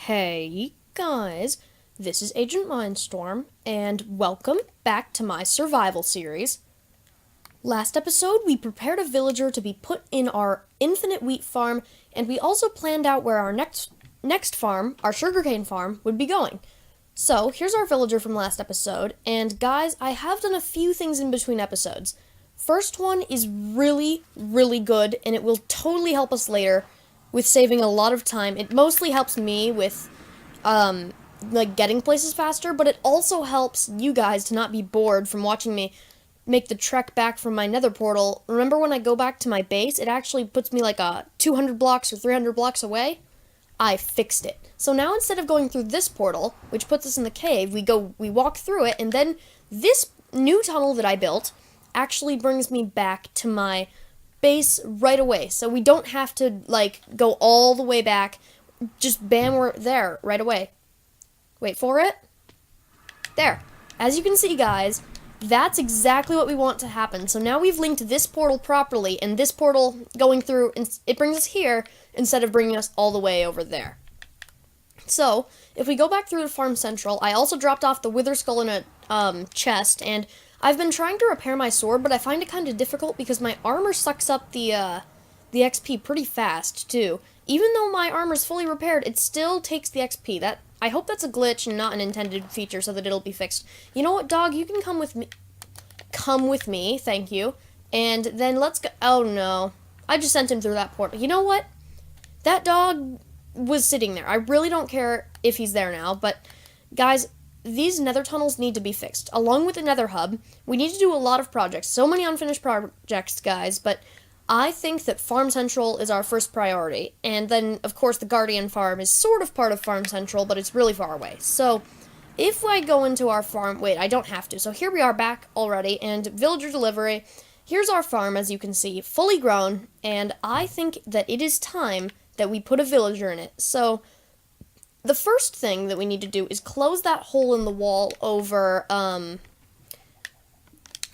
Hey guys, this is AgentMindStorm, and welcome back to my survival series. Last episode, we prepared a villager to be put in our infinite wheat farm, and we also planned out where our next farm, our sugarcane farm, would be going. So, here's our villager from last episode, and guys, I have done a few things in between episodes. First one is really, really good, and it will totally help us later with saving a lot of time. It mostly helps me with, getting places faster, but it also helps you guys to not be bored from watching me make the trek back from my nether portal. Remember when I go back to my base, it actually puts me like 200 blocks or 300 blocks away? I fixed it. So now instead of going through this portal, which puts us in the cave, we walk through it, and then this new tunnel that I built actually brings me back to my base right away. So we don't have to, go all the way back. Just bam, we're there right away. Wait for it. There. As you can see, guys, that's exactly what we want to happen. So now we've linked this portal properly, and this portal going through, it brings us here instead of bringing us all the way over there. So, if we go back through to Farm Central, I also dropped off the Wither Skull in a chest, and I've been trying to repair my sword, but I find it kind of difficult because my armor sucks up the XP pretty fast, too. Even though my armor's fully repaired, it still takes the XP. I hope that's a glitch and not an intended feature so that it'll be fixed. You know what, dog? You can come with me. Come with me, thank you. And then let's go. Oh, no. I just sent him through that portal. You know what? That dog was sitting there. I really don't care if he's there now, but guys, these nether tunnels need to be fixed. Along with the nether hub, we need to do a lot of projects. So many unfinished projects, guys, but I think that Farm Central is our first priority. And then, of course, the Guardian Farm is sort of part of Farm Central, but it's really far away. So, if I go into our farm... Wait, I don't have to. So here we are back already, and villager delivery. Here's our farm, as you can see, fully grown, and I think that it is time that we put a villager in it. So, the first thing that we need to do is close that hole in the wall over on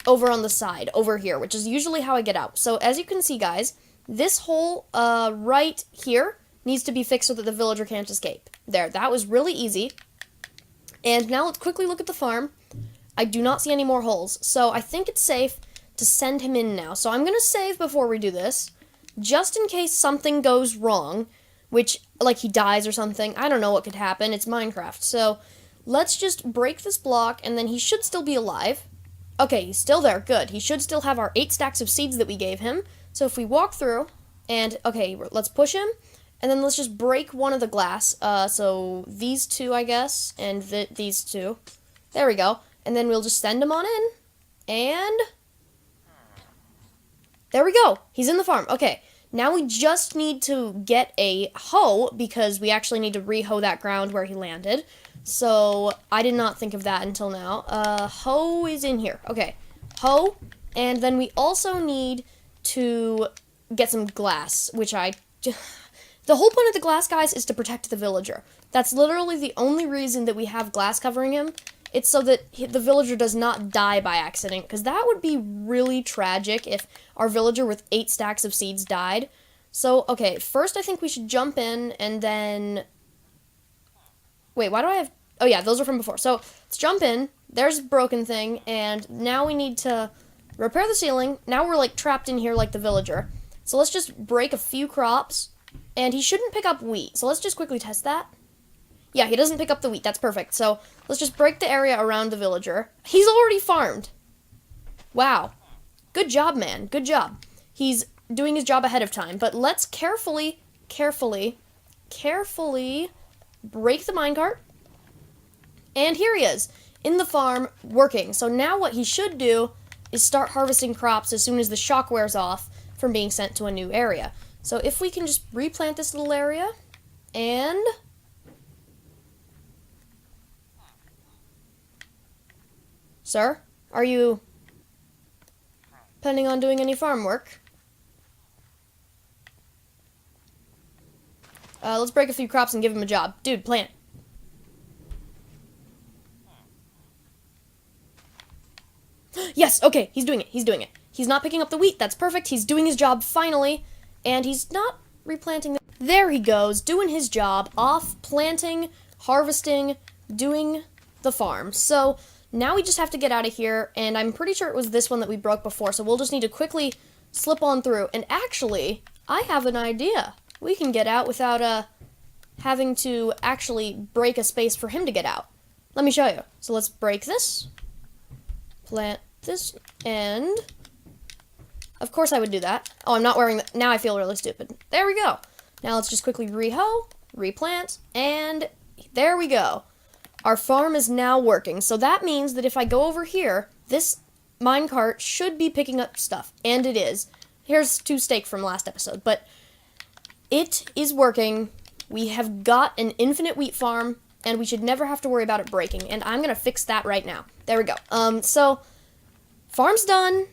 the side, over here, which is usually how I get out. So, as you can see, guys, this hole right here needs to be fixed so that the villager can't escape. There, that was really easy. And now let's quickly look at the farm. I do not see any more holes, so I think it's safe to send him in now. So I'm going to save before we do this, just in case something goes wrong, which, like he dies or something. I don't know what could happen. It's Minecraft. So let's just break this block, and then he should still be alive. Okay, he's still there. Good. He should still have our 8 stacks of seeds that we gave him. So if we walk through, and, okay, let's push him. And then let's just break one of the glass. So these two, I guess, and these two. There we go. And then we'll just send him on in. And there we go. He's in the farm. Okay. Now we just need to get a hoe because we actually need to re-hoe that ground where he landed. So I did not think of that until now. Hoe is in here. Okay. Hoe. And then we also need to get some glass, which the whole point of the glass, guys, is to protect the villager. That's literally the only reason that we have glass covering him. It's so that the villager does not die by accident, because that would be really tragic if our villager with 8 stacks of seeds died. So, okay, first I think we should jump in, and then... Wait, why do I have... Oh, yeah, those are from before. So, let's jump in. There's a broken thing, and now we need to repair the ceiling. Now we're, trapped in here like the villager. So let's just break a few crops. And he shouldn't pick up wheat, so let's just quickly test that. Yeah, he doesn't pick up the wheat, that's perfect. So, let's just break the area around the villager. He's already farmed. Wow. Good job, man. Good job. He's doing his job ahead of time. But let's carefully break the minecart. And here he is, in the farm, working. So now what he should do is start harvesting crops as soon as the shock wears off from being sent to a new area. So if we can just replant this little area, and... Sir, are you planning on doing any farm work? Let's break a few crops and give him a job. Dude, plant. Yes, okay, he's doing it, He's not picking up the wheat, that's perfect. He's doing his job finally. And he's not replanting There he goes, doing his job, off planting, harvesting, doing the farm. So now we just have to get out of here, and I'm pretty sure it was this one that we broke before, so we'll just need to quickly slip on through. And actually, I have an idea. We can get out without having to actually break a space for him to get out. Let me show you. So let's break this, plant this, and of course I would do that. Oh, I'm not wearing that. Now I feel really stupid. There we go. Now let's just quickly rehoe, replant, and there we go. Our farm is now working. So that means that if I go over here, this minecart should be picking up stuff, and it is. Here's 2 steak from last episode, but it is working. We have got an infinite wheat farm, and we should never have to worry about it breaking, and I'm going to fix that right now. There we go. So, farm's done.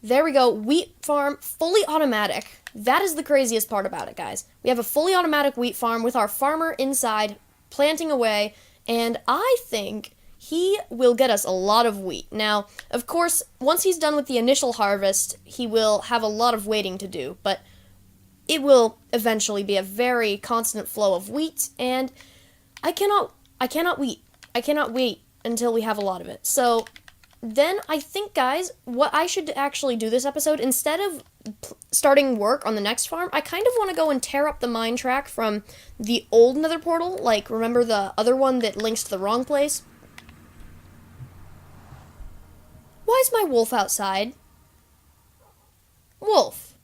There we go. Wheat farm, fully automatic. That is the craziest part about it, guys. We have a fully automatic wheat farm with our farmer inside, planting away, and I think he will get us a lot of wheat. Now, of course, once he's done with the initial harvest, he will have a lot of waiting to do, but it will eventually be a very constant flow of wheat, and I cannot wait until we have a lot of it. So then I think, guys, what I should actually do this episode, instead of starting work on the next farm, I kind of want to go and tear up the mine track from the old nether portal. Like, remember the other one that links to the wrong place? Why is my wolf outside? Wolf,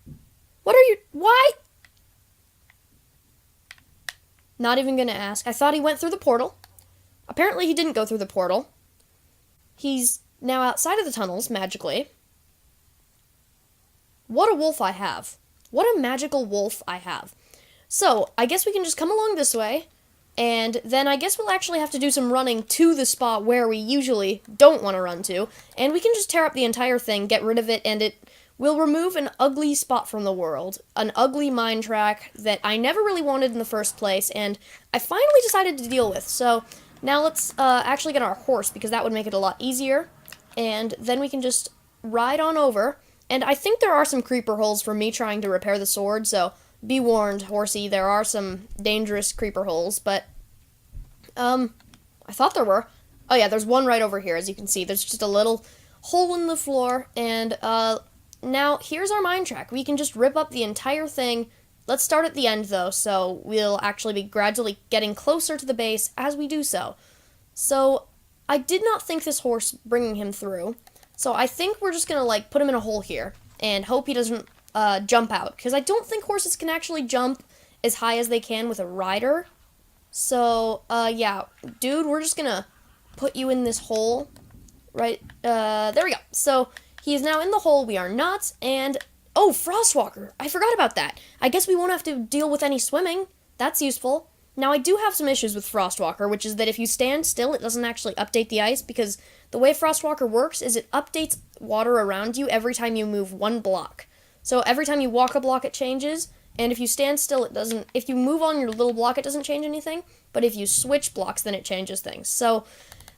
what are you... Why? Not even gonna ask. I thought he went through the portal. Apparently he didn't go through the portal. He's now outside of the tunnels, magically. What a wolf I have. What a magical wolf I have. So, I guess we can just come along this way, and then I guess we'll actually have to do some running to the spot where we usually don't want to run to, and we can just tear up the entire thing, get rid of it, and it will remove an ugly spot from the world, an ugly mine track that I never really wanted in the first place, and I finally decided to deal with. So, now let's actually get our horse, because that would make it a lot easier, and then we can just ride on over. And I think there are some creeper holes from me trying to repair the sword, so be warned, horsey, there are some dangerous creeper holes, but, I thought there were. Oh yeah, there's one right over here, as you can see. There's just a little hole in the floor, and, now here's our mine track. We can just rip up the entire thing. Let's start at the end, though, so we'll actually be gradually getting closer to the base as we do so. So, I did not think this horse bringing him through. So I think we're just going to, like, put him in a hole here and hope he doesn't jump out. Because I don't think horses can actually jump as high as they can with a rider. So, yeah, dude, we're just going to put you in this hole. Right, there we go. So, he is now in the hole. We are not. And, oh, Frostwalker. I forgot about that. I guess we won't have to deal with any swimming. That's useful. Now, I do have some issues with Frostwalker, which is that if you stand still, it doesn't actually update the ice, because the way Frostwalker works is it updates water around you every time you move 1 block. So every time you walk a block, it changes, and if you stand still, it doesn't. If you move on your little block, it doesn't change anything, but if you switch blocks, then it changes things. So,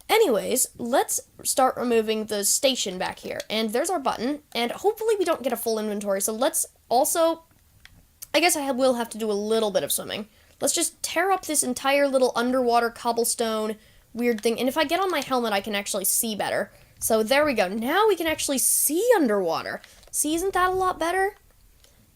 anyways, let's start removing the station back here, and there's our button, and hopefully we don't get a full inventory, so let's also, I guess I will have to do a little bit of swimming. Let's just tear up this entire little underwater cobblestone weird thing. And if I get on my helmet, I can actually see better. So there we go. Now we can actually see underwater. See, isn't that a lot better?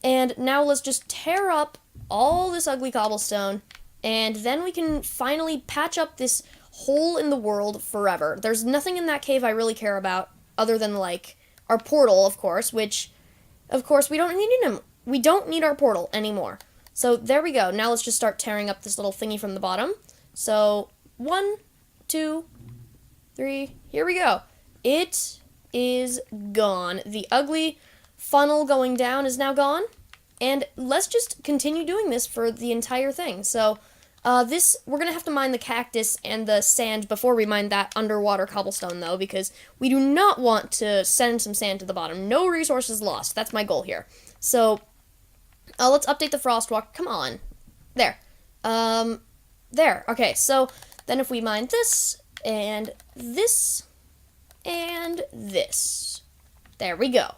And now let's just tear up all this ugly cobblestone. And then we can finally patch up this hole in the world forever. There's nothing in that cave I really care about other than, like, our portal, of course, which, of course, we don't need him. We don't need our portal anymore. So there we go. Now let's just start tearing up this little thingy from the bottom. So 1, 2, 3, here we go. It is gone. The ugly funnel going down is now gone. And let's just continue doing this for the entire thing. So we're going to have to mine the cactus and the sand before we mine that underwater cobblestone, though, because we do not want to send some sand to the bottom. No resources lost. That's my goal here. So let's update the Frostwalk. Come on. There. There. Okay, so then if we mine this, and this, and this. There we go.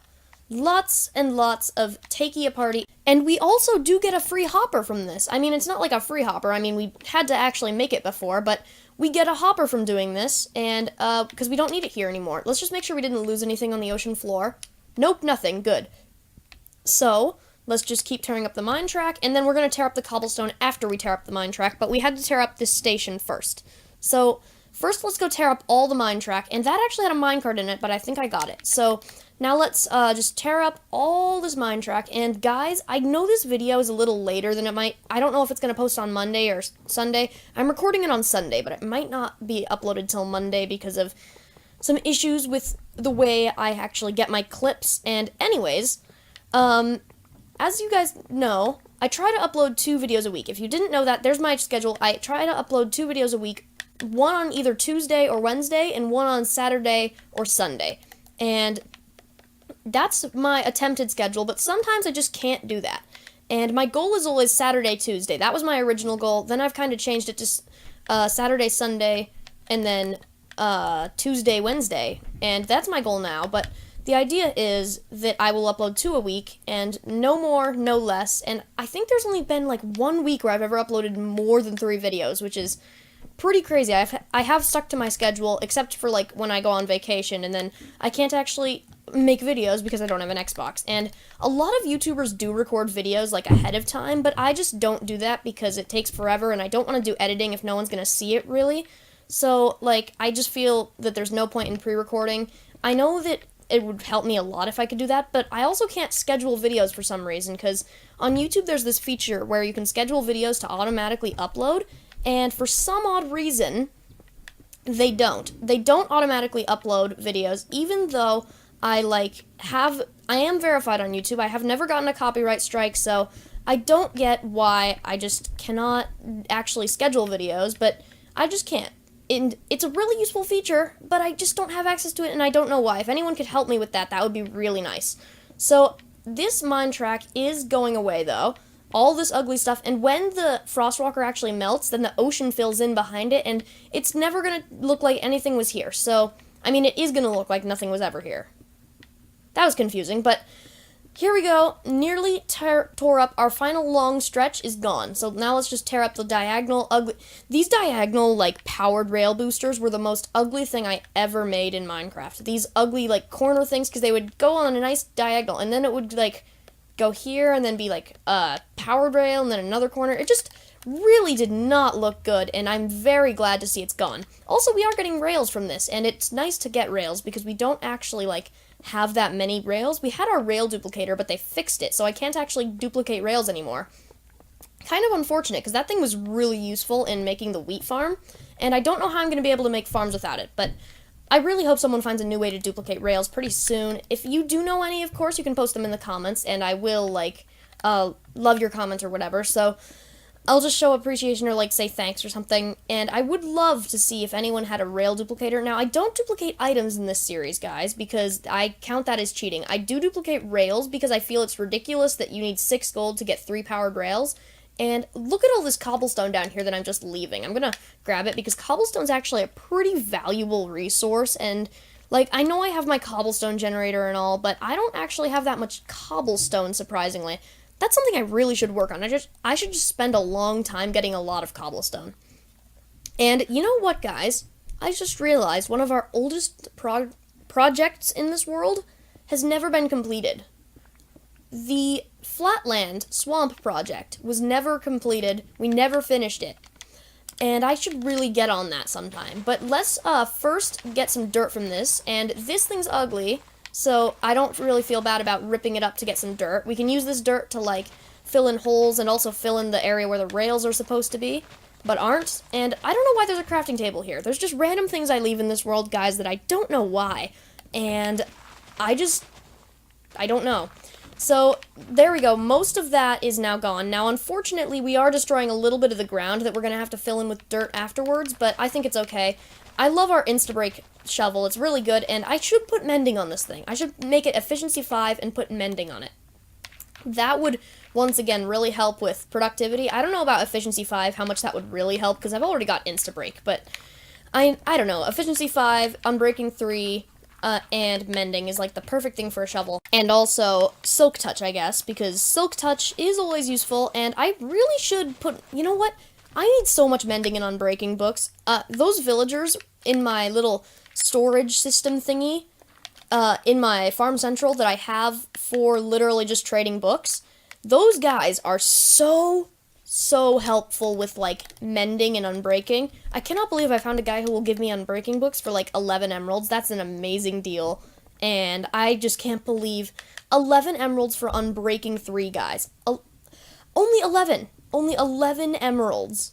Lots and lots of takey-a-party. And we also do get a free hopper from this. I mean, it's not like a free hopper. I mean, we had to actually make it before, but we get a hopper from doing this, and, because we don't need it here anymore. Let's just make sure we didn't lose anything on the ocean floor. Nope, nothing. Good. So, let's just keep tearing up the mine track, and then we're going to tear up the cobblestone after we tear up the mine track, but we had to tear up this station first. So, first let's go tear up all the mine track, and that actually had a minecart in it, but I think I got it. So, now let's just tear up all this mine track, and guys, I know this video is a little later than it might. I don't know if it's going to post on Monday or Sunday. I'm recording it on Sunday, but it might not be uploaded till Monday because of some issues with the way I actually get my clips. And anyways, as you guys know, I try to upload 2 videos a week. If you didn't know that, there's my schedule. I try to upload 2 videos a week, one on either Tuesday or Wednesday, and one on Saturday or Sunday. And that's my attempted schedule, but sometimes I just can't do that. And my goal is always Saturday, Tuesday. That was my original goal. Then I've kind of changed it to Saturday, Sunday, and then Tuesday, Wednesday. And that's my goal now, but the idea is that I will upload 2 a week, and no more, no less. And I think there's only been like 1 week where I've ever uploaded more than 3 videos, which is pretty crazy. I have stuck to my schedule, except for like when I go on vacation, and then I can't actually make videos because I don't have an Xbox. And a lot of YouTubers do record videos like ahead of time, but I just don't do that because it takes forever, and I don't want to do editing if no one's going to see it, really. So, like, I just feel that there's no point in pre-recording. I know that it would help me a lot if I could do that, but I also can't schedule videos for some reason, because on YouTube there's this feature where you can schedule videos to automatically upload, and for some odd reason, they don't. They don't automatically upload videos, even though I am verified on YouTube. I have never gotten a copyright strike, so I don't get why I just cannot actually schedule videos, but I just can't. And it's a really useful feature, but I just don't have access to it, and I don't know why. If anyone could help me with that, that would be really nice. So, this mine track is going away, though. All this ugly stuff, and when the frostwalker actually melts, then the ocean fills in behind it, and it's never going to look like anything was here. So, I mean, it is going to look like nothing was ever here. That was confusing, but here we go. Nearly tore up. Our final long stretch is gone. So now let's just tear up the diagonal ugly. These diagonal, like, powered rail boosters were the most ugly thing I ever made in Minecraft. These ugly, like, corner things, because they would go on a nice diagonal, and then it would, like, go here, and then be, like, a powered rail, and then another corner. It just really did not look good, and I'm very glad to see it's gone. Also, we are getting rails from this, and it's nice to get rails, because we don't actually, like, have that many rails. We had our rail duplicator, but they fixed it, so I can't actually duplicate rails anymore. Kind of unfortunate, because that thing was really useful in making the wheat farm, and I don't know how I'm going to be able to make farms without it, but I really hope someone finds a new way to duplicate rails pretty soon. If you do know any, of course, you can post them in the comments, and I will, like, love your comments or whatever, so I'll just show appreciation or, like, say thanks or something, and I would love to see if anyone had a rail duplicator. Now, I don't duplicate items in this series, guys, because I count that as cheating. I do duplicate rails because I feel it's ridiculous that you need 6 gold to get 3 powered rails, and look at all this cobblestone down here that I'm just leaving. I'm gonna grab it because cobblestone's actually a pretty valuable resource, and, like, I know I have my cobblestone generator and all, but I don't actually have that much cobblestone, surprisingly. That's something I really should work on. I should just spend a long time getting a lot of cobblestone. And you know what, guys? I just realized one of our oldest projects in this world has never been completed. The Flatland Swamp project was never completed. We never finished it. And I should really get on that sometime. But let's first get some dirt from this. And this thing's ugly, so I don't really feel bad about ripping it up to get some dirt. We can use this dirt to, like, fill in holes and also fill in the area where the rails are supposed to be, but aren't. And I don't know why there's a crafting table here. There's just random things I leave in this world, guys, that I don't know why. And I don't know. So, there we go. Most of that is now gone. Now, unfortunately, we are destroying a little bit of the ground that we're going to have to fill in with dirt afterwards, but I think it's okay. I love our Instabreak shovel. It's really good, and I should put mending on this thing. I should make it efficiency 5 and put mending on it. That would, once again, really help with productivity. I don't know about efficiency 5, how much that would really help, because I've already got Instabreak, but I don't know. Efficiency 5, Unbreaking 3, and mending is like the perfect thing for a shovel. And also silk touch, I guess, because silk touch is always useful, and I really should put, you know what? I need so much mending and unbreaking books. Those villagers in my little storage system thingy, in my farm central that I have for literally just trading books, those guys are so helpful with, like, mending and unbreaking. I cannot believe I found a guy who will give me unbreaking books for, like, 11 emeralds. That's an amazing deal. And I just can't believe 11 emeralds for unbreaking 3, guys. Only 11. Only 11 emeralds.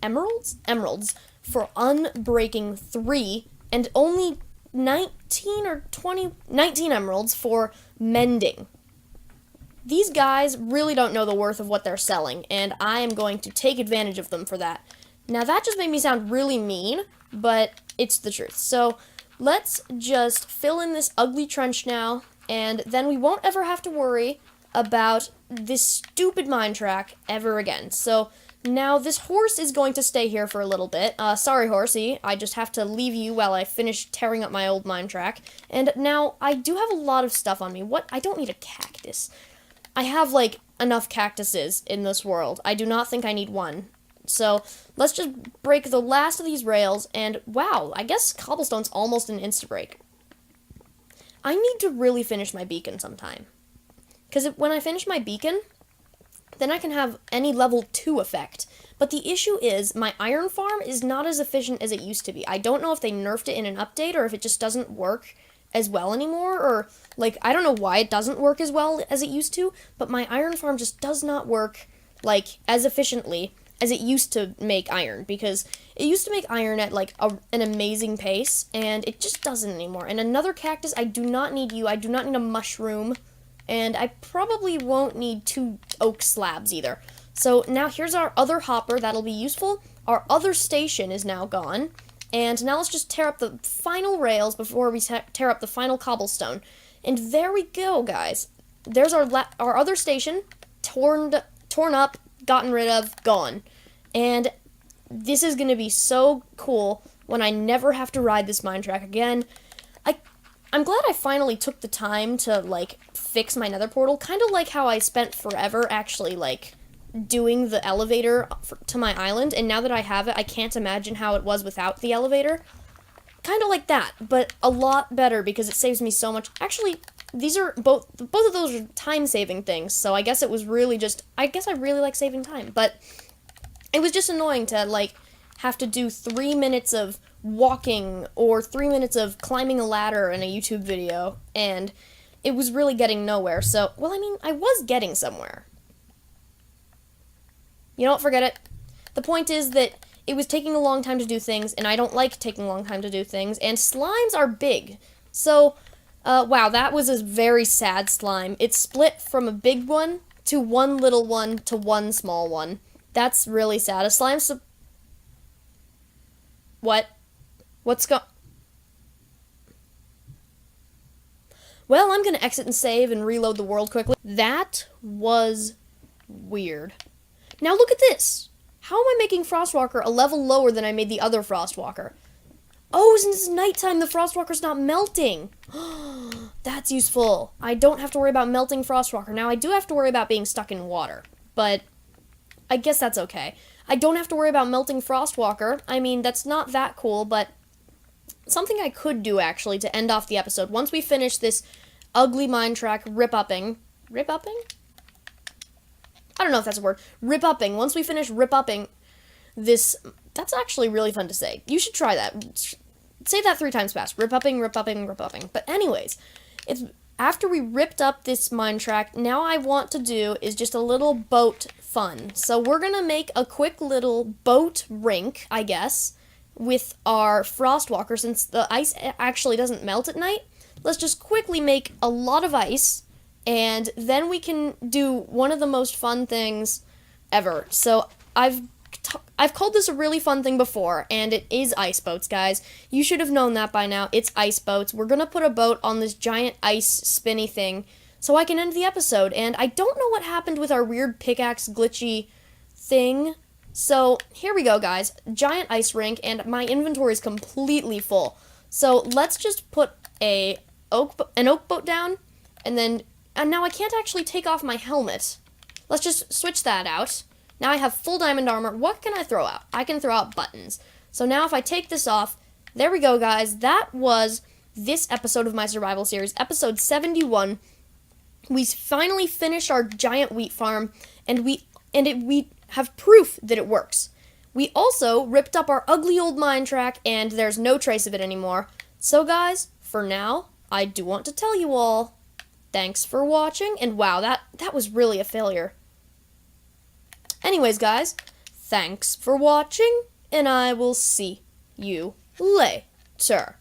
Emeralds for unbreaking 3, and only 19 or 20... 19 emeralds for mending. These guys really don't know the worth of what they're selling, and I am going to take advantage of them for that. Now, that just made me sound really mean, but it's the truth. So, let's just fill in this ugly trench now, and then we won't ever have to worry about this stupid mine track ever again. So, now this horse is going to stay here for a little bit. Sorry, horsey, I just have to leave you while I finish tearing up my old mine track. And now, I do have a lot of stuff on me. What? I don't need a cactus. I have, like, enough cactuses in this world. I do not think I need one. So, let's just break the last of these rails, and wow, I guess cobblestone's almost an insta-break. I need to really finish my beacon sometime. Because when I finish my beacon, then I can have any level 2 effect. But the issue is, my iron farm is not as efficient as it used to be. I don't know if they nerfed it in an update, or if it just doesn't work as well anymore, or, like, I don't know why it doesn't work as well as it used to, but my iron farm just does not work, like, as efficiently as it used to make iron, because it used to make iron at, like, an amazing pace, and it just doesn't anymore. And another cactus, I do not need you, I do not need a mushroom, and I probably won't need 2 oak slabs either. So now here's our other hopper, that'll be useful. Our other station is now gone. And now let's just tear up the final rails before we tear up the final cobblestone. And there we go, guys. There's our other station, torn up, gotten rid of, gone. And this is going to be so cool when I never have to ride this mine track again. I'm glad I finally took the time to, like, fix my nether portal. Kind of like how I spent forever actually, like, doing the elevator to my island, and now that I have it, I can't imagine how it was without the elevator. Kind of like that, but a lot better because it saves me so much. Actually, these are both of those are time-saving things, so I guess it was really just, I guess I really like saving time, but it was just annoying to, like, have to do 3 minutes of walking or 3 minutes of climbing a ladder in a YouTube video, and it was really getting nowhere. So, well, I mean, I was getting somewhere. You know what, forget it. The point is that it was taking a long time to do things, and I don't like taking a long time to do things, and slimes are big. So, wow, that was a very sad slime. It split from a big one to one little one to one small one. That's really sad. A slime What? What's Well, I'm gonna exit and save and reload the world quickly. That was weird. Now look at this! How am I making Frostwalker a level lower than I made the other Frostwalker? Oh, since it's nighttime, the Frostwalker's not melting! That's useful. I don't have to worry about melting Frostwalker. Now, I do have to worry about being stuck in water, but I guess that's okay. I don't have to worry about melting Frostwalker. I mean, that's not that cool, but something I could do, actually, to end off the episode. Once we finish this ugly mine track rip-upping... Rip-upping? I don't know if that's a word. Rip-upping. Once we finish rip-upping this... That's actually really fun to say. You should try that. Say that 3 times fast. Rip-upping, rip-upping, rip-upping. But anyways, it's after we ripped up this mine track, now I want to do is just a little boat fun. So we're going to make a quick little boat rink, I guess, with our Frostwalker. Since the ice actually doesn't melt at night, let's just quickly make a lot of ice, and then we can do one of the most fun things ever. So I've called this a really fun thing before, and it is ice boats, guys. You should have known that by now. It's ice boats. We're gonna put a boat on this giant ice spinny thing so I can end the episode, and I don't know what happened with our weird pickaxe glitchy thing. So here we go, guys. Giant ice rink, and my inventory is completely full. So let's just put an oak boat down, and now I can't actually take off my helmet. Let's just switch that out. Now I have full diamond armor. What can I throw out? I can throw out buttons. So now if I take this off, there we go, guys. That was this episode of my survival series, episode 71. We finally finished our giant wheat farm, and we have proof that it works. We also ripped up our ugly old mine track, and there's no trace of it anymore. So guys, for now, I do want to tell you all, thanks for watching, and wow, that was really a failure. Anyways, guys, thanks for watching, and I will see you later.